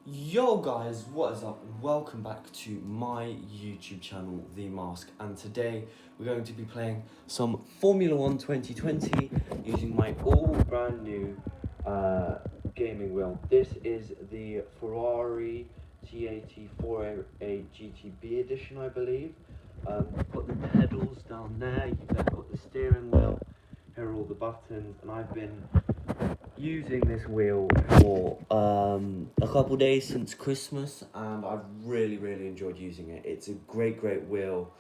Yo guys, what is up? Welcome back to my YouTube channel, The Mask, and today we're going to be playing some Formula 1 2020 using my all brand new gaming wheel. This is the Ferrari T80 GTB edition, I believe. Got the pedals down there, you've then got the steering wheel, here are all the buttons, and I've been using this wheel for a couple days since Christmas, and I've really enjoyed using it. It's a great wheel,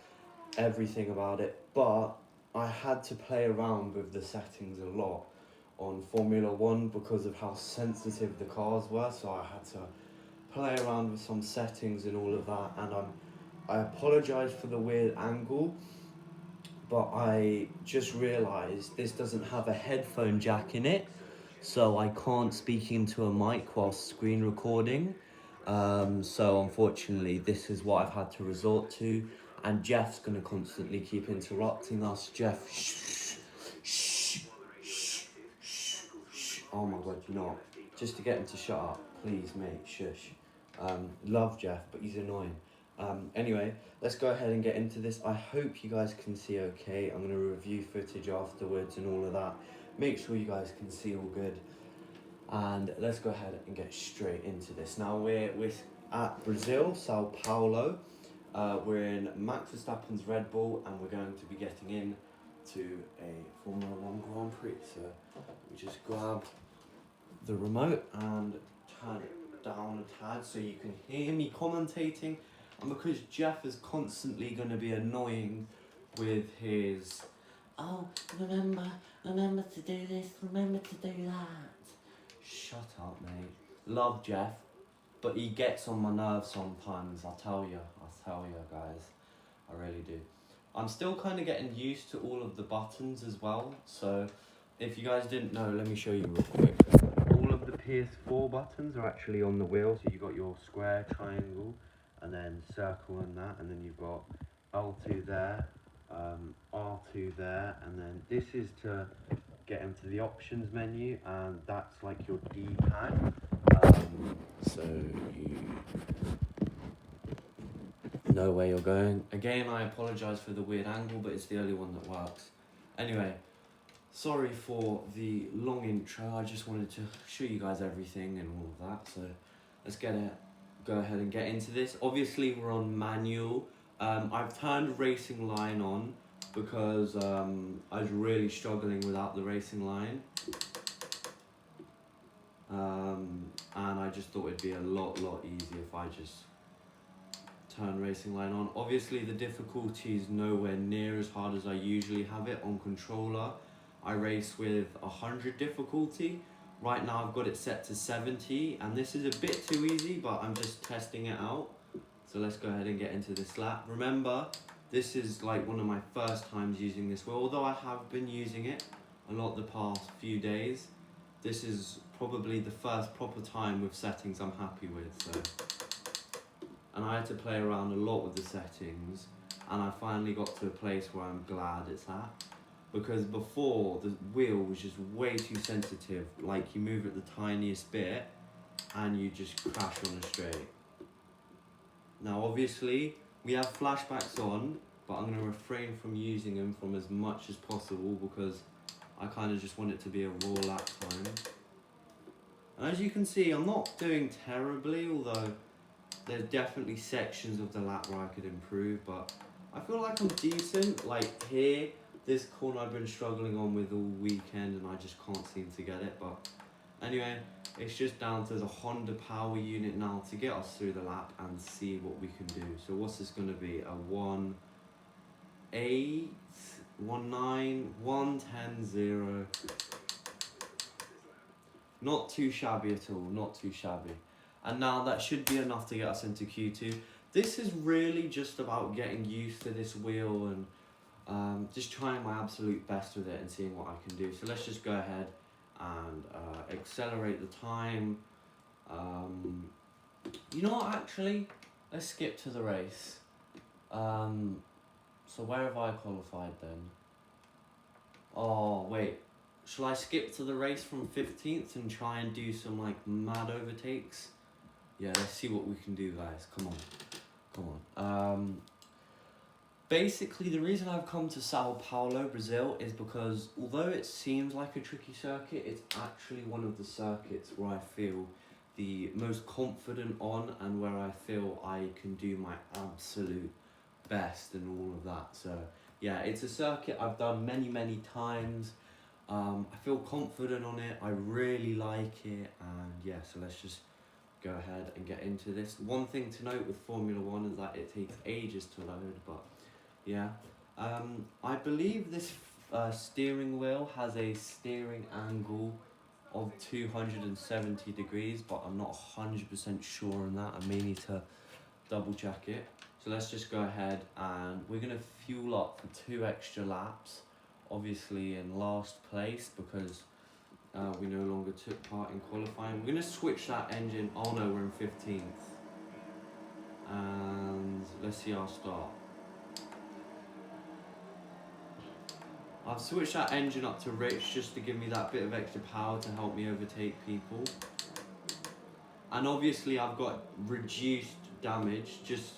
everything about it, but I had to play around with the settings a lot on Formula 1 because of how sensitive the cars were, so I had to play around with some settings and all of that, and I apologise for the weird angle, but I just realised this doesn't have a headphone jack in it, so I can't speak into a mic while screen recording. So unfortunately, this is what I've had to resort to, and Jeff's gonna constantly keep interrupting us. Jeff, shh, shh, shh, shh, shh. Oh my god, you know what? Just to get him to shut up, please, mate, shush. Love Jeff, but he's annoying. Anyway, let's go ahead and get into this. I hope you guys can see okay. I'm going to review footage afterwards and all of that. Make sure you guys can see all good. And let's go ahead and get straight into this. Now we're at Brazil, Sao Paulo. We're in Max Verstappen's Red Bull, and we're going to be getting in to a Formula 1 Grand Prix. So we just grab the remote and turn it down a tad so you can hear me commentating, and because Jeff is constantly going to be annoying with his oh remember to do this, remember to do that. Shut up, mate. Love Jeff, but he gets on my nerves sometimes. I'll tell you guys, I really do. I'm still kind of getting used to all of the buttons as well, so if you guys didn't know, let me show you real quick. All of the PS4 buttons are actually on the wheel, so you've got your square, triangle, and then circle and that, and then you've got L2 there, R2 there, and then this is to get into the options menu, and that's like your D-pad. So you know where you're going. Again, I apologise for the weird angle, but it's the only one that works. Anyway, sorry for the long intro. I just wanted to show you guys everything and all of that. So let's go ahead and get into this. Obviously, we're on manual. I've turned racing line on because I was really struggling without the racing line. And I just thought it'd be a lot easier if I just turn racing line on. Obviously the difficulty is nowhere near as hard as I usually have it on controller. I race with 100 difficulty. Right now I've got it set to 70, and this is a bit too easy, but I'm just testing it out. So let's go ahead and get into this lap. Remember, this is like one of my first times using this wheel, although I have been using it a lot the past few days. This is probably the first proper time with settings I'm happy with, so. And I had to play around a lot with the settings, and I finally got to a place where I'm glad it's at, because before the wheel was just way too sensitive. Like, you move it the tiniest bit and you just crash on a straight. Now obviously we have flashbacks on, but I'm going to refrain from using them from as much as possible because I kind of just want it to be a raw lap time. And as you can see, I'm not doing terribly, although there's definitely sections of the lap where I could improve, but I feel like I'm decent. Like here, this corner I've been struggling on with all weekend and I just can't seem to get it. But anyway, it's just down to the Honda power unit now to get us through the lap and see what we can do. So what's this going to be? A 1-8, 1-9, 1-10, 0. Not too shabby at all, not too shabby. And now that should be enough to get us into Q2. This is really just about getting used to this wheel and just trying my absolute best with it and seeing what I can do. So let's just go ahead and accelerate the time. You know what, actually? Let's skip to the race. So where have I qualified then? Oh, wait. Shall I skip to the race from 15th and try and do some like mad overtakes? Yeah, let's see what we can do, guys. Come on. Basically, the reason I've come to Sao Paulo, Brazil, is because although it seems like a tricky circuit, it's actually one of the circuits where I feel the most confident on and where I feel I can do my absolute best and all of that. So yeah, it's a circuit I've done many times. I feel confident on it, I really like it, and yeah, so let's just go ahead and get into this. One thing to note with Formula 1 is that it takes ages to load, but yeah. I believe this steering wheel has a steering angle of 270 degrees, but I'm not 100% sure on that. I may need to double check it. So let's just go ahead and we're going to fuel up for 2 extra laps, obviously in last place because we no longer took part in qualifying. We're going to switch that engine. Oh no, we're in 15th. And let's see our start. I've switched that engine up to rich just to give me that bit of extra power to help me overtake people. And obviously I've got reduced damage just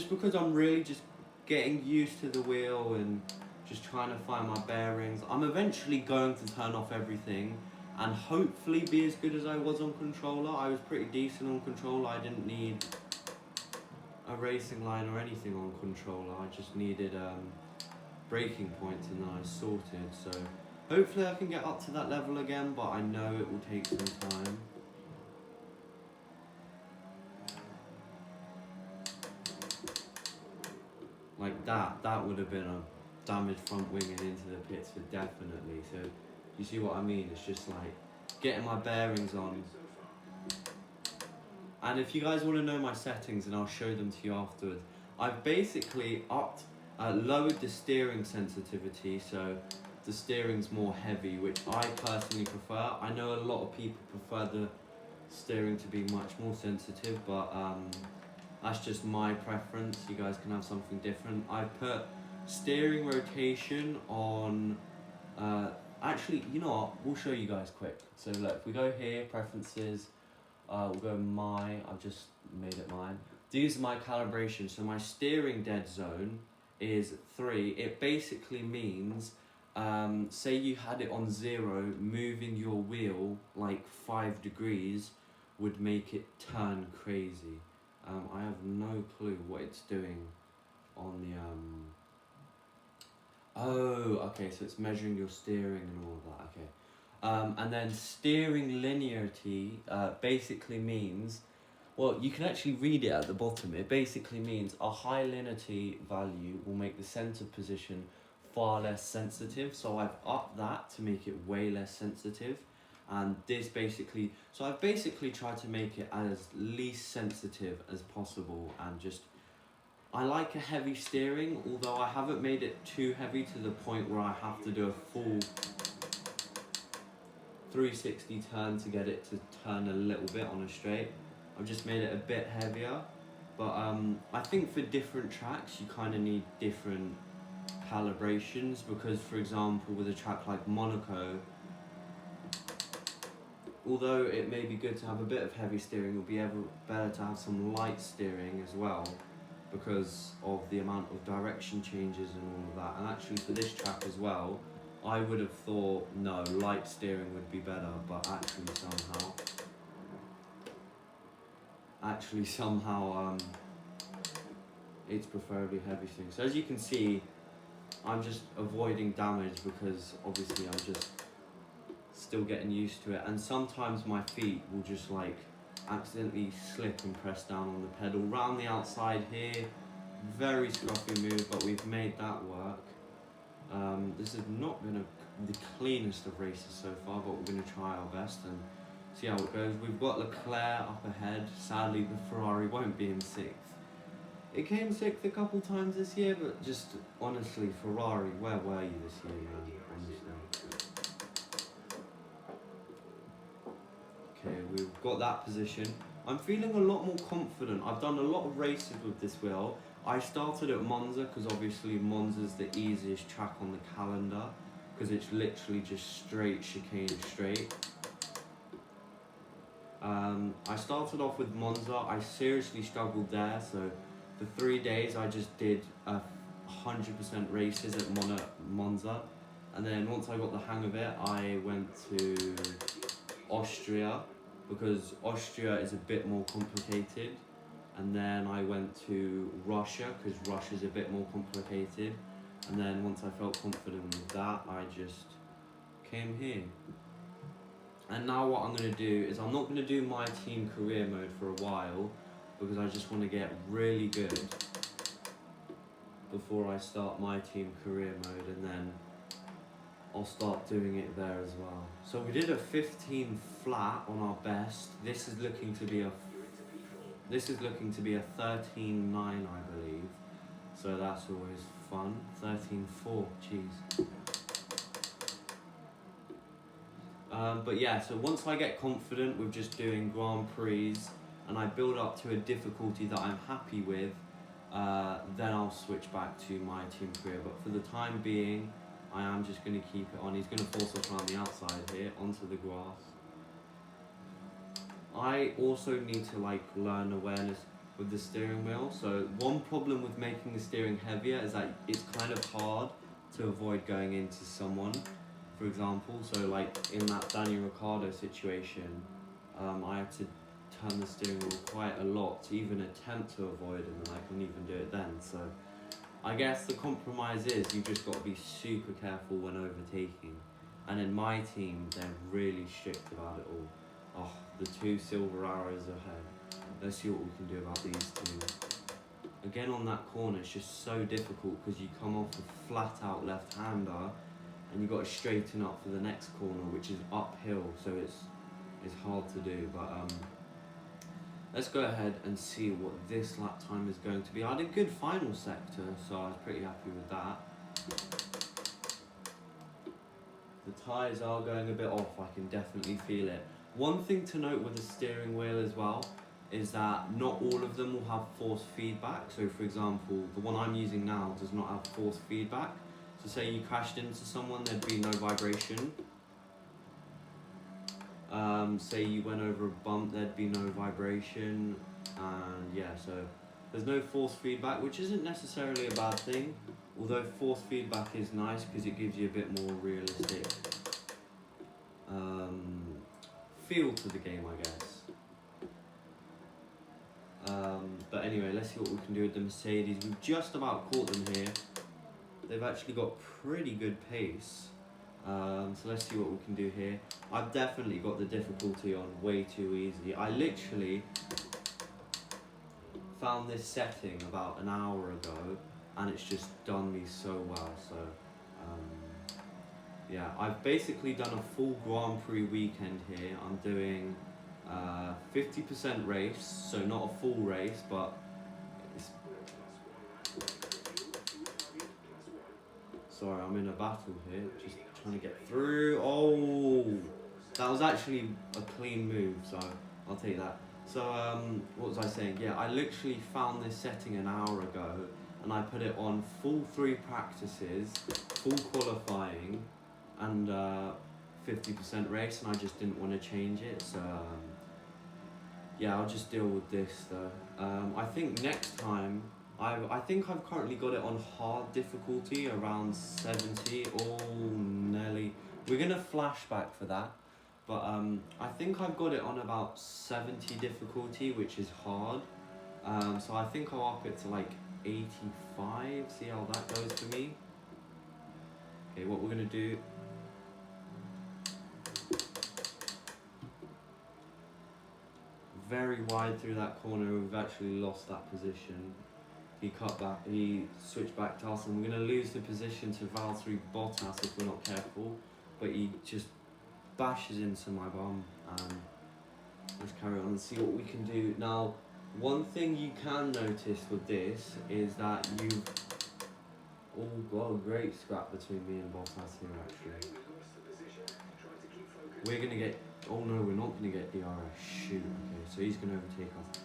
because I'm really just getting used to the wheel and just trying to find my bearings. I'm eventually going to turn off everything and hopefully be as good as I was on controller. I was pretty decent on controller. I didn't need a racing line or anything on controller. I just needed braking points and then I was sorted. So hopefully I can get up to that level again, but I know it will take some time. Like that would have been a damaged front wing and into the pits for definitely. So you see what I mean? It's just like getting my bearings on. And if you guys want to know my settings, and I'll show them to you afterwards, I've basically lowered the steering sensitivity, so the steering's more heavy, which I personally prefer. I know a lot of people prefer the steering to be much more sensitive, but that's just my preference. You guys can have something different. I put steering rotation on, actually, you know what, we'll show you guys quick. So look, if we go here, preferences, we'll go I've just made it mine. These are my calibration. So my steering dead zone is 3. It basically means, say you had it on 0, moving your wheel like 5 degrees would make it turn crazy. I have no clue what it's doing on the, oh, okay, so it's measuring your steering and all of that, okay. And then steering linearity basically means, well, you can actually read it at the bottom. It basically means a high linearity value will make the center position far less sensitive. So I've upped that to make it way less sensitive. And this basically, so I've basically tried to make it as least sensitive as possible and just, I like a heavy steering, although I haven't made it too heavy to the point where I have to do a full 360 turn to get it to turn a little bit on a straight. I've just made it a bit heavier, but I think for different tracks you kind of need different calibrations, because for example with a track like Monaco, although it may be good to have a bit of heavy steering, it would be better to have some light steering as well because of the amount of direction changes and all of that. And actually for this track as well, I would have thought no, light steering would be better, but actually somehow it's preferably heavy steering. So as you can see, I'm just avoiding damage because obviously I'm just still getting used to it, and sometimes my feet will just like accidentally slip and press down on the pedal. Round the outside here, very scruffy move, but we've made that work. This has not been the cleanest of races so far, but we're going to try our best and see how it goes. We've got Leclerc up ahead. Sadly, the Ferrari won't be in 6th. It came 6th a couple times this year, but just honestly, Ferrari, where were you this year, man? Honestly. Okay, we've got that position. I'm feeling a lot more confident. I've done a lot of races with this wheel. I started at Monza because obviously Monza's the easiest track on the calendar because it's literally just straight chicane straight. I started off with Monza. I seriously struggled there, so for 3 days I just did 100% races at Monza, and then once I got the hang of it, I went to Austria, because Austria is a bit more complicated, and then I went to Russia because Russia's a bit more complicated, and then once I felt confident with that, I just came here. And now what I'm going to do is I'm not going to do my team career mode for a while, because I just want to get really good before I start my team career mode, and then I'll start doing it there as well. So we did a 15 flat on our best. This is looking to be a 13.9, I believe. So that's always fun. 13.4, jeez. But yeah, so once I get confident with just doing Grand Prix and I build up to a difficulty that I'm happy with, then I'll switch back to my team career. But for the time being, I am just going to keep it on. He's going to force us around the outside here, onto the grass. I also need to learn awareness with the steering wheel. So one problem with making the steering heavier is that it's kind of hard to avoid going into someone, for example. So in that Daniel Ricciardo situation, I had to turn the steering wheel quite a lot to even attempt to avoid him, and I couldn't even do it then. So I guess the compromise is you've just got to be super careful when overtaking. And in my team, they're really strict about it all. Oh, the 2 silver arrows ahead. Let's see what we can do about these 2. Again, on that corner, it's just so difficult because you come off a flat out left-hander and you've got to straighten up for the next corner, which is uphill, so it's hard to do. But let's go ahead and see what this lap time is going to be. I had a good final sector, so I was pretty happy with that. The tyres are going a bit off, I can definitely feel it. One thing to note with the steering wheel as well is that not all of them will have force feedback. So for example, the one I'm using now does not have force feedback. So say you crashed into someone, there'd be no vibration. Say you went over a bump, there'd be no vibration. And yeah, so there's no force feedback, which isn't necessarily a bad thing. Although force feedback is nice because it gives you a bit more realistic feel to the game, I guess. But anyway, let's see what we can do with the Mercedes. We've just about caught them here. They've actually got pretty good pace. So let's see what we can do here. I've definitely got the difficulty on way too easy. I literally found this setting about an hour ago and it's just done me so well. So yeah, I've basically done a full Grand Prix weekend here. I'm doing 50% race, so not a full race, but it's... Sorry, I'm in a battle here, just trying to get through. Oh, that was actually a clean move, so I'll take that. So what was I saying? Yeah, I literally found this setting an hour ago and I put it on full 3 practices, full qualifying, and 50% race, and I just didn't want to change it. So yeah, I'll just deal with this though. I think next time, I think I've currently got it on hard difficulty, around 70. Oh, Nelly. We're gonna flashback for that. But I think I've got it on about 70 difficulty, which is hard. So I think I'll up it to 85, see how that goes for me. Okay, what we're gonna do... Very wide through that corner, we've actually lost that position. He switched back to us, and we're going to lose the position to Valtteri Bottas if we're not careful. But he just bashes into my bum, and let's carry on and see what we can do. Now, one thing you can notice with this is that you've all got a great scrap between me and Bottas here actually. We're going to get... Oh no, we're not going to get DRS. Shoot, okay, so he's going to overtake us.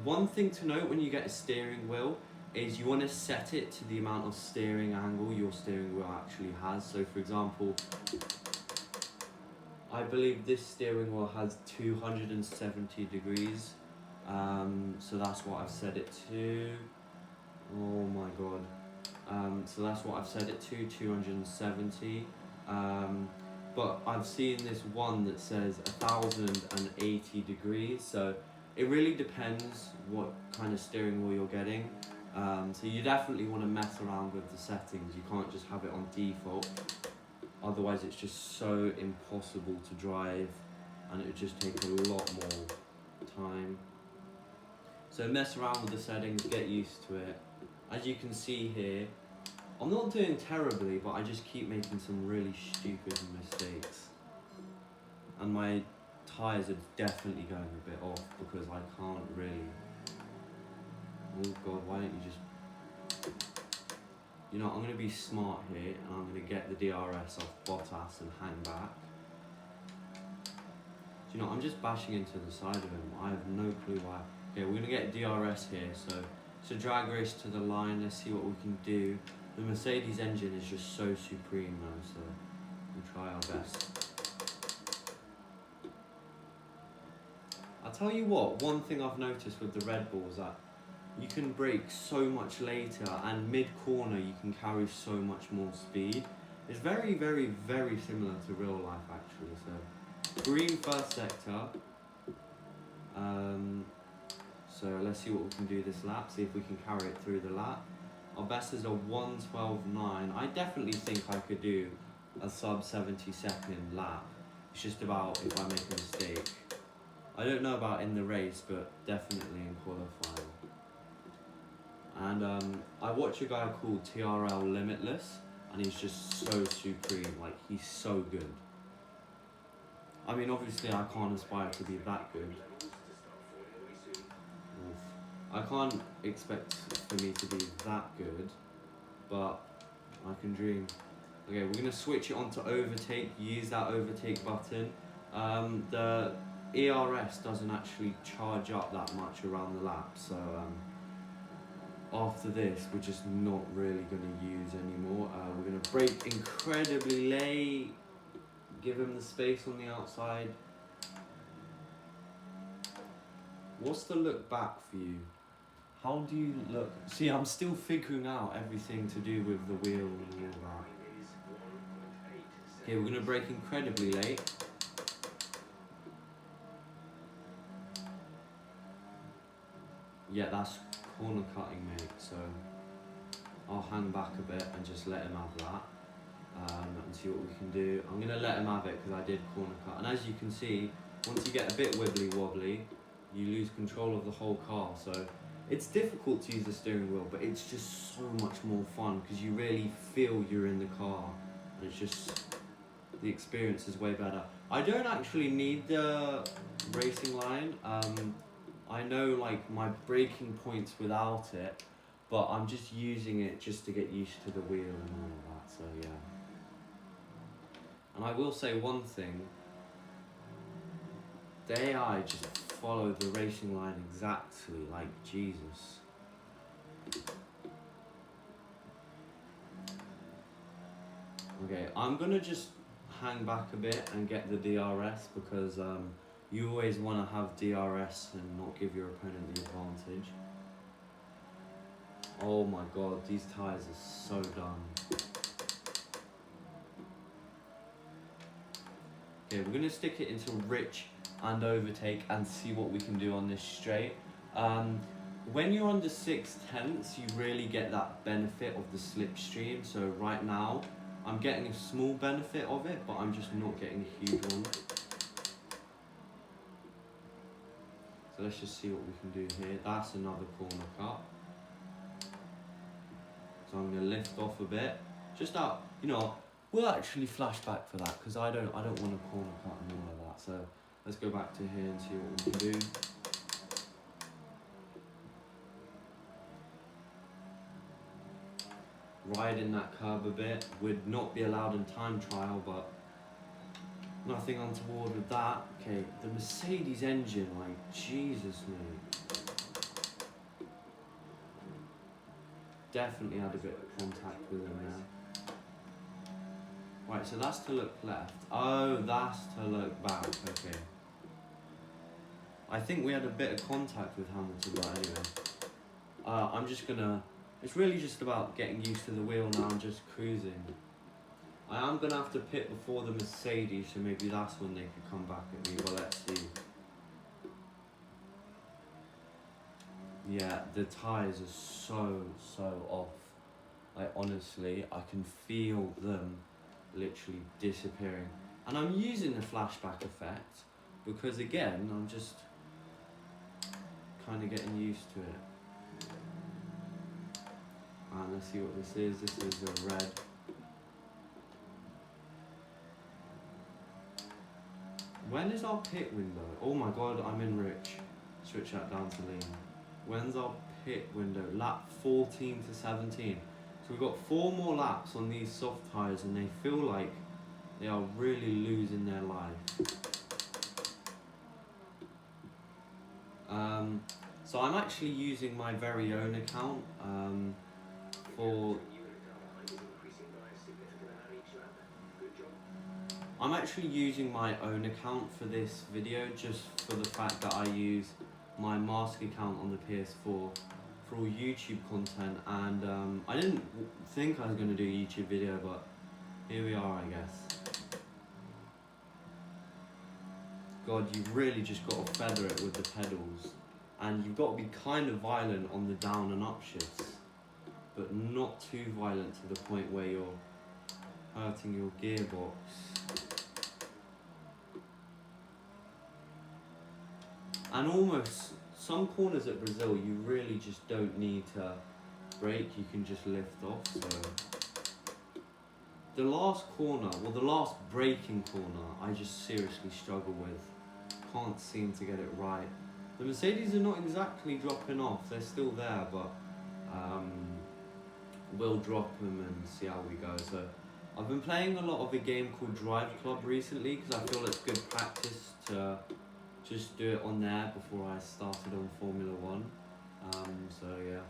One thing to note when you get a steering wheel is you want to set it to the amount of steering angle your steering wheel actually has. So for example, I believe this steering wheel has 270 degrees. So that's what I've set it to. Oh my god. So that's what I've set it to, 270. But I've seen this one that says 1080 degrees. So it really depends what kind of steering wheel you're getting. So you definitely want to mess around with the settings. You can't just have it on default. Otherwise it's just so impossible to drive and it would just take a lot more time. So mess around with the settings, get used to it. As you can see here, I'm not doing terribly, but I just keep making some really stupid mistakes. And my tyres are definitely going a bit off because I can't really... Oh god, why don't you just... You know, I'm going to be smart here and I'm going to get the DRS off Bottas and hang back. You know, I'm just bashing into the side of him. I have no clue why. Okay, we're going to get DRS here, so it's a drag race to the line. Let's see what we can do. The Mercedes engine is just so supreme now, so we'll try our best. I'll tell you what, one thing I've noticed with the Red Bull is that you can brake so much later, and mid-corner you can carry so much more speed. It's very, very, very similar to real life actually. So green first sector. So let's see what we can do this lap, see if we can carry it through the lap. Our best is a 1:12.9. I definitely think I could do a sub 70-second lap. It's just about if I make a mistake. I don't know about in the race, but definitely in qualifying. And I watch a guy called TRL Limitless, and he's just so supreme, like he's so good. I mean, obviously I can't aspire to be that good. I can't expect for me to be that good, but I can dream. Okay, we're going to switch it on to overtake, use that overtake button. The ERS doesn't actually charge up that much around the lap, so after this we're just not really going to use anymore. We're going to brake incredibly late, give him the space on the outside. What's the look back for you? How do you look? See, I'm still figuring out everything to do with the wheel and all that. Okay, we're going to brake incredibly late. Yeah, that's corner cutting, mate, so I'll hang back a bit and just let him have that and see what we can do. I'm going to let him have it because I did corner cut. And as you can see, once you get a bit wibbly wobbly, you lose control of the whole car. So it's difficult to use the steering wheel, but it's just so much more fun because you really feel you're in the car. And it's just, the experience is way better. I don't actually need the racing line. I know like my braking points without it, but I'm just using it just to get used to the wheel and all of that, so yeah. And I will say one thing, the AI just followed the racing line exactly, like Jesus. Okay, I'm gonna just hang back a bit and get the DRS because you always want to have DRS and not give your opponent the advantage. Oh my god, these tyres are so dumb. Okay, we're going to stick it into rich and overtake and see what we can do on this straight. When you're under 6/10, you really get that benefit of the slipstream. So right now, I'm getting a small benefit of it, but I'm just not getting a huge one. So let's just see what we can do here. That's another corner cut. So I'm going to lift off a bit. Just out, you know, we'll actually flash back for that because I don't want a corner cut and all of that. So let's go back to here and see what we can do. Riding that curb a bit would not be allowed in time trial, but nothing untoward with that. Okay, the Mercedes engine, like, Jesus, mate. Definitely had a bit of contact with him there. Right, so that's to look left. Oh, that's to look back, okay. I think we had a bit of contact with Hamilton, but anyway. I'm just gonna... It's really just about getting used to the wheel now and just cruising. I am gonna have to pit before the Mercedes, so maybe that's when they could come back at me, but let's see. Yeah, the tyres are so off. Like, honestly, I can feel them literally disappearing. And I'm using the flashback effect because, again, I'm just kind of getting used to it. And let's see what this is. This is a red. When is our pit window? Oh my god, I'm in rich. Switch that down to lean. When's our pit window? Lap 14 to 17. So we've got 4 more laps on these soft tyres and they feel like they are really losing their life. So I'm actually using my very own account for... I'm actually using my own account for this video just for the fact that I use my mask account on the PS4 for all YouTube content, and I didn't think I was going to do a YouTube video, but here we are, I guess. God, you've really just got to feather it with the pedals, and you've got to be kind of violent on the down and up shifts, but not too violent to the point where you're hurting your gearbox. And almost, some corners at Brazil, you really just don't need to brake, you can just lift off. So the last corner, well the last braking corner, I just seriously struggle with. Can't seem to get it right. The Mercedes are not exactly dropping off, they're still there, but we'll drop them and see how we go. So I've been playing a lot of a game called Drive Club recently because I feel it's good practice to just do it on there before I started on Formula 1. So yeah,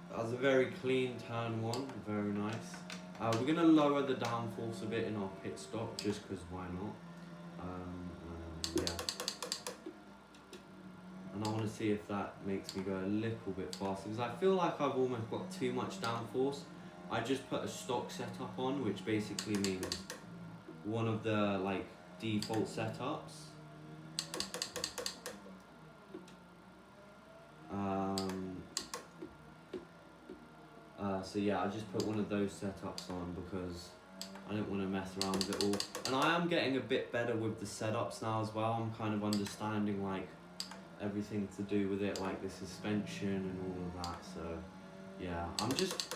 that was a very clean turn one, very nice. We're going to lower the downforce a bit in our pit stop just because why not. Yeah. And I want to see if that makes me go a little bit faster because I feel like I've almost got too much downforce. I just put a stock setup on, which basically means one of the like default setups. So yeah, I just put one of those setups on because I don't want to mess around with it all. And I am getting a bit better with the setups now as well. I'm kind of understanding like everything to do with it, like the suspension and all of that. So yeah, I'm just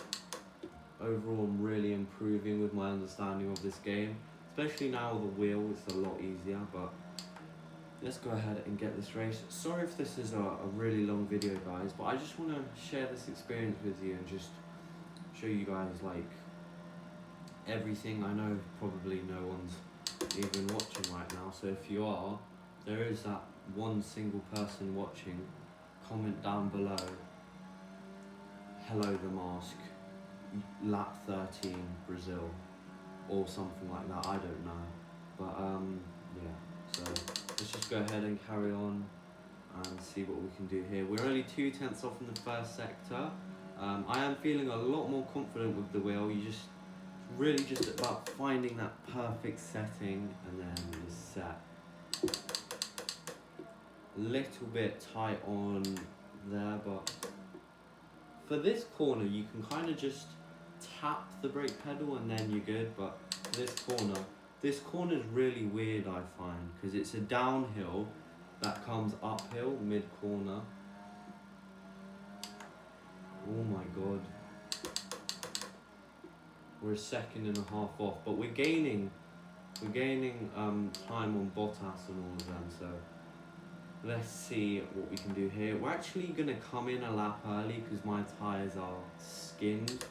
overall I'm really improving with my understanding of this game. Especially now with the wheel, it's a lot easier, but let's go ahead and get this race. Sorry if this is a really long video, guys, but I just want to share this experience with you and just show you guys like everything. I know probably no one's even watching right now, so if you are, there is that one single person watching. Comment down below, hello the mask, lap 13 Brazil, or something like that, I don't know, but yeah, so let's just go ahead and carry on and see what we can do here. We're only 2 tenths off in the first sector. I am feeling a lot more confident with the wheel. You just really just about finding that perfect setting and then just set. A little bit tight on there, but for this corner you can kind of just tap the brake pedal and then you're good. But for this corner is really weird, I find, because it's a downhill that comes uphill mid-corner. Oh my god. We're a second and a half off, but we're gaining time on Bottas and all of them, so let's see what we can do here. We're actually going to come in a lap early because my tyres are skinned.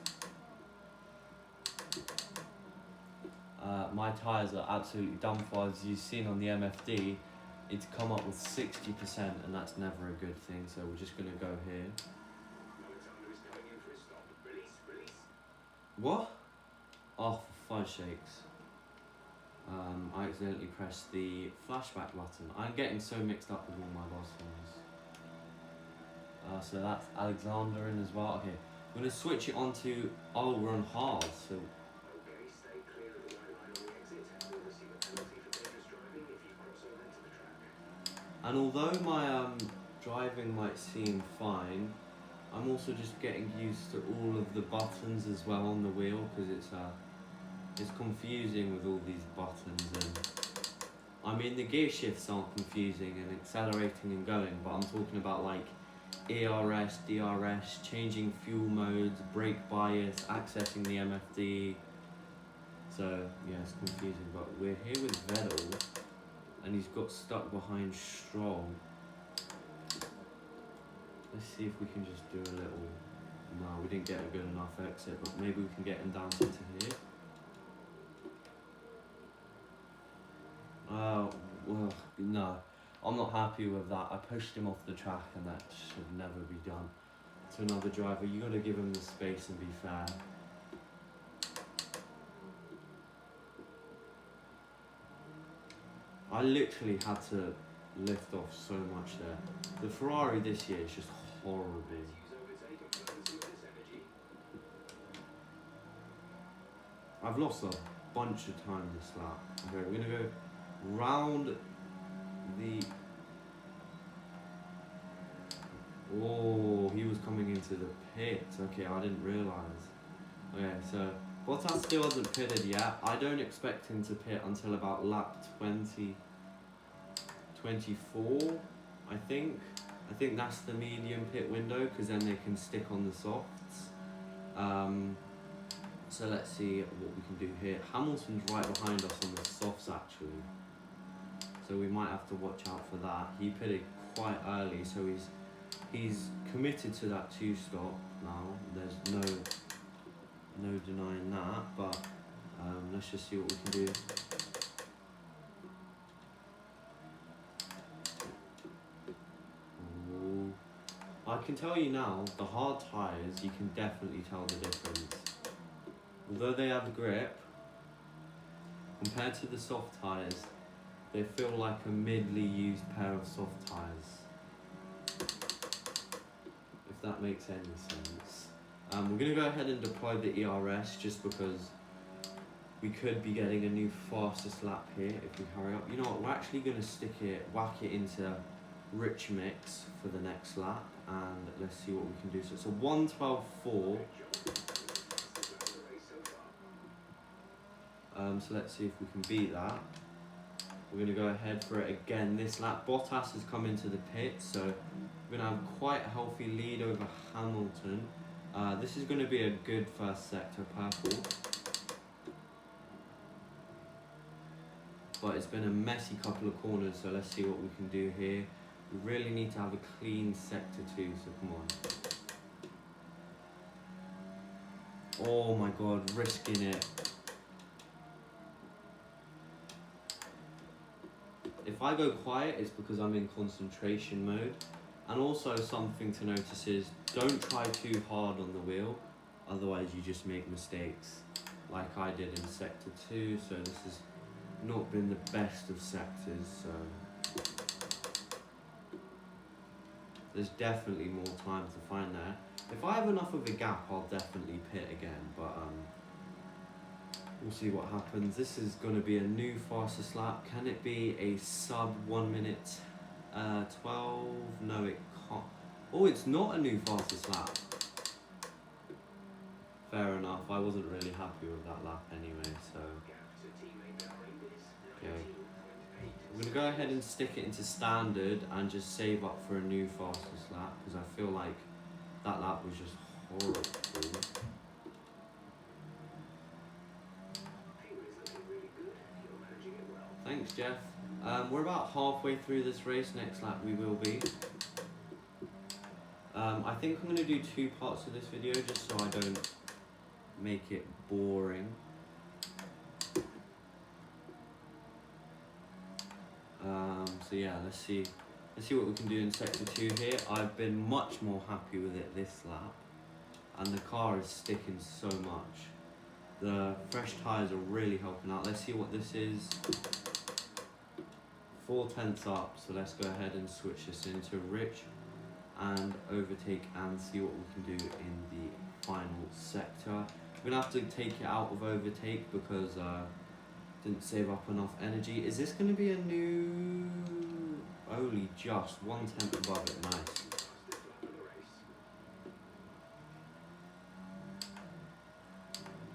My tyres are absolutely done for. As you've seen on the MFD, it's come up with 60% and that's never a good thing, so we're just going to go here. What? Oh, for fudge shakes. I accidentally pressed the flashback button. I'm getting so mixed up with all my buttons. So that's Alexander in as well. Okay, I'm going to switch it on to, oh, we're on hard, so. Okay, stay clear of the white line on the exit. You'll receive a penalty for dangerous driving if you cross over into the track. And although my driving might seem fine, I'm also just getting used to all of the buttons as well on the wheel, because it's confusing with all these buttons. And I mean, the gear shifts aren't confusing and accelerating and going, but I'm talking about like ERS, DRS, changing fuel modes, brake bias, accessing the MFD. So yeah, it's confusing, but we're here with Vettel and he's got stuck behind Stroll. Let's see if we can just do a little, no, we didn't get a good enough exit, but maybe we can get him down to here. Well, no, I'm not happy with that. I pushed him off the track and that should never be done to another driver. You got to give him the space and be fair. I literally had to lift off so much there. The Ferrari this year is just horrible. I've lost a bunch of time this lap. Okay, we're gonna go round the. Oh, he was coming into the pit. Okay, I didn't realise. Okay, so Bottas still hasn't pitted yet. I don't expect him to pit until about lap 24, I think. I think that's the medium pit window, because then they can stick on the softs. So let's see what we can do here. Hamilton's right behind us on the softs actually, so we might have to watch out for that. He pitted quite early, so he's committed to that 2-stop now. There's no denying that, but let's just see what we can do. Ooh. I can tell you now, the hard tyres, you can definitely tell the difference. Although they have grip, compared to the soft tyres, they feel like a midly used pair of soft tyres. If that makes any sense. We're going to go ahead and deploy the ERS just because we could be getting a new fastest lap here if we hurry up. You know what, we're actually going to whack it into rich mix for the next lap, and let's see what we can do. So it's a 1:12.4. So let's see if we can beat that. We're going to go ahead for it again this lap. Bottas has come into the pit, so we're going to have quite a healthy lead over Hamilton. This is going to be a good first sector, purple. But it's been a messy couple of corners, so let's see what we can do here. We really need to have a clean sector 2, so come on. Oh my god, risking it. If I go quiet, it's because I'm in concentration mode. And also something to notice is, don't try too hard on the wheel, otherwise you just make mistakes, like I did in sector 2, so this has not been the best of sectors, so there's definitely more time to find there. If I have enough of a gap, I'll definitely pit again, but we'll see what happens. This is going to be a new fastest lap. Can it be a sub 1 minute 12? No, it can't. Oh, it's not a new fastest lap. Fair enough. I wasn't really happy with that lap anyway, so okay. I'm going to go ahead and stick it into standard and just save up for a new fastest lap, because I feel like that lap was just horrible. Thanks, Jeff. We're about halfway through this race. Next lap we will be. I think I'm going to do 2 parts of this video just so I don't make it boring. So yeah, let's see what we can do in sector 2 here. I've been much more happy with it this lap, and the car is sticking so much. The fresh tyres are really helping out. Let's see what this is. 4/10 up, so let's go ahead and switch this into rich and overtake and see what we can do in the final sector. We're gonna have to take it out of overtake because didn't save up enough energy. Is this gonna be a new? Only just 1/10 above it. Nice.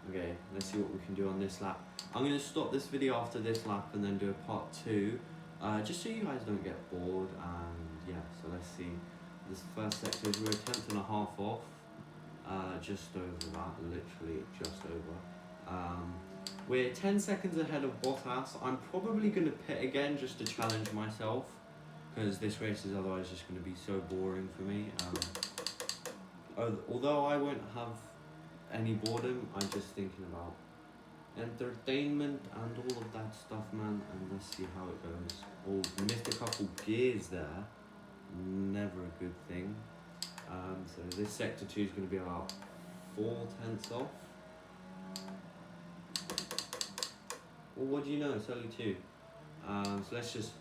Okay, let's see what we can do on this lap. I'm going to stop this video after this lap and then do a part 2, just so you guys don't get bored. And yeah, so let's see. This first sector, we're 1/10.5 off, just over that, literally just over. We're 10 seconds ahead of Bottas. I'm probably going to pit again just to challenge myself, because this race is otherwise just going to be so boring for me. Although I won't have any boredom, I'm just thinking about entertainment and all of that stuff, man. And let's see how it goes. Oh, missed a couple gears there. Never a good thing. So this sector 2 is going to be about 4/10 off. Well, what do you know? It's only 2. So let's just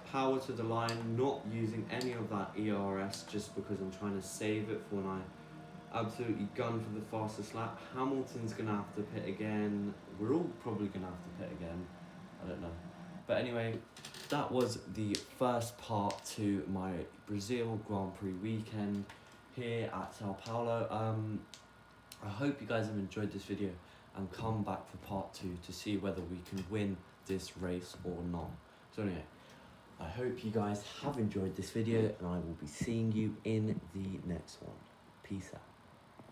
power to the line, not using any of that ERS, just because I'm trying to save it for when I absolutely gun for the fastest lap. Hamilton's gonna have to pit again. We're all probably gonna have to pit again. I don't know. But anyway, that was the first part to my Brazil Grand Prix weekend here at Sao Paulo. I hope you guys have enjoyed this video and come back for part 2 to see whether we can win this race or not. So anyway, I hope you guys have enjoyed this video and I will be seeing you in the next one. Peace out.